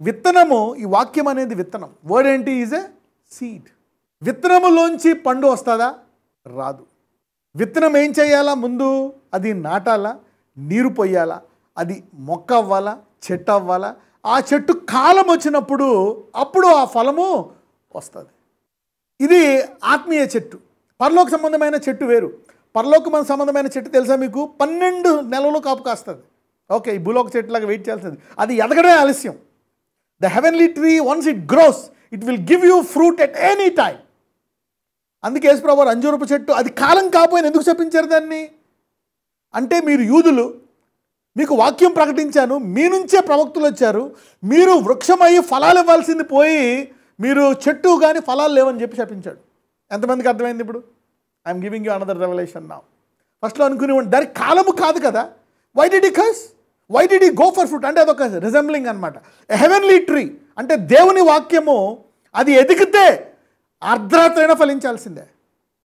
విత్తనము, ఈ వాక్యం అనేది విత్తనం. వర్డ్ ఏంటి? Is a seed. విత్తనములోంచి పండు వస్తుందా? రాదు. విత్తనం ఏం చేయాలా? ముందు అది నాటాలా, నీరు పొయ్యాలా, అది మొక్క అవ్వాలా, చెట్టు అవ్వాలా. ఆ చెట్టు కాలం వచ్చినప్పుడు అప్పుడు ఆ ఫలము వస్తుంది. ఇది ఆత్మీయ చెట్టు. పరలోక సంబంధమైన చెట్టు వేరు. పరలోక సంబంధమైన చెట్టు తెలుసా మీకు? 12 నెలలు కాపు కాస్తుంది. ఓకే, ఈ భూలోక చెట్టులాగా వెయిట్ చేయాల్సింది. అది ఎదగడమే ఆలస్యం. The heavenly tree once it grows it will give you fruit at any time. అందుకే యేసుప్రభువు అంజూరపు చెట్టు అది కాలం కాపోయిన ఎందుకు చెప్పించారు దాన్ని అంటే, మీరు యూదులు, మీకు వాక్యం ప్రకటించాను, మీ నుంచే ప్రవక్తలు వచ్చారు, మీరు వృక్షమయ్యి ఫలాలు ఇవ్వాల్సింది పోయి మీరు చెట్టు కానీ ఫలాలు లేవని చెప్పి చెప్పించాడు. ఎంతమందికి అర్థమైంది ఇప్పుడు? I'm giving you another revolution now. ఫస్ట్లో అనుకునేవాడిని దానికి కాలము కాదు కదా. Why did he curse? Why did he go for fruit? అంటే అదొక రిజెంబ్లింగ్ అనమాట. హెవెన్లీ ట్రీ అంటే దేవుని వాక్యము అది ఎదిగితే అర్ధరాత్రైనా ఫలించాల్సిందే.